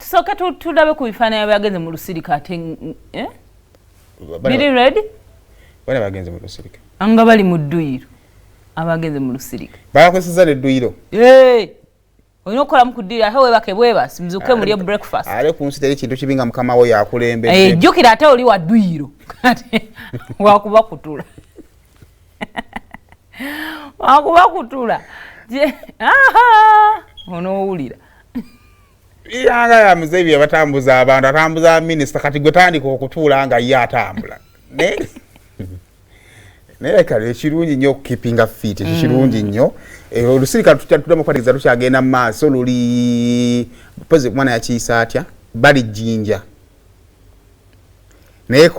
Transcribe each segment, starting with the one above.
Tusoka tulabe ku bifaananyi byagenze mu lusirika ate biri ready bale bagenze mu lusirika anga bali mu Dduyiro abagenze mu lusirika bakozesa le Dduyiro oyina okukola mu kuddira ate webake bwebasi muzuke mulye breakfast ale kunsi teri kintu kibinga mukama wo yakulembedde jjukira ate oli wa Dduyiro wakuba kutula onoowulira yanga ya muzeebi yabatambuza abantu atambuza minisita kati gwe tandika okutuula nga ye atambula naye kale ekirungi nnyo okukipinga fit ekirungi nnyo olusirika tutuddamu okukwatiriza tukyagenda mu maaso luli pozi mwana yakiyisa atya bali jjinja naye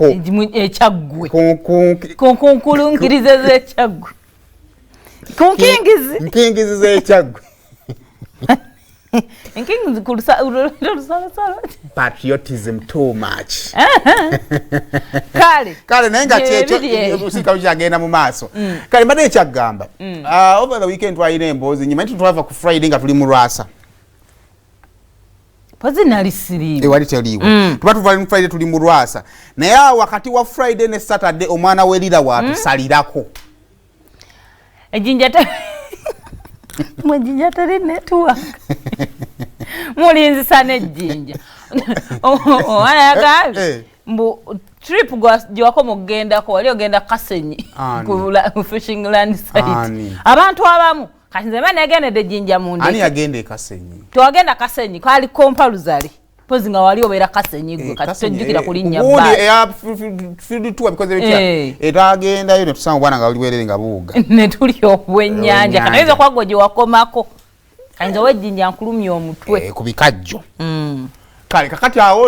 ekyaggwe kunkulungirize z'ekyaggwe nkingizi z'ekyaggwe nkingizi patriotism too much kale naye nga olusirika lukyagenda mu maaso kale mbadde ekyaggamba over the weekend twalina emboozi nyuma twava ku Friday nga tuli mu Lwasa pozi nali siriiwe wali teriiwe tuba tuva mu Friday tuli mu Lwasa naye wakati wa Friday ne Saturday omwana welira watusalirako ejinja mwejinja teri network mulinzisa n'ejjinja omwana yagambye mbu trip gyewako mukugendako wali ogenda Kasenyi ku fishing land site abantu abamu kati nze mba negendedde ejjinja mundeke ani yagenda e Kasenyi tewagenda Kasenyi kwali Kompaluzali pozi nga wali obeera Kasenyi gwe kati tojjukira kulinnya field tour because etagendayo ne tusanga bwana nga oli werere nga buuga ne tuli obwennyanja kati oyinza kwagwa gye wakomako kayinza wejjinja nkulumya omutwe ku bikajjo kale kakati awo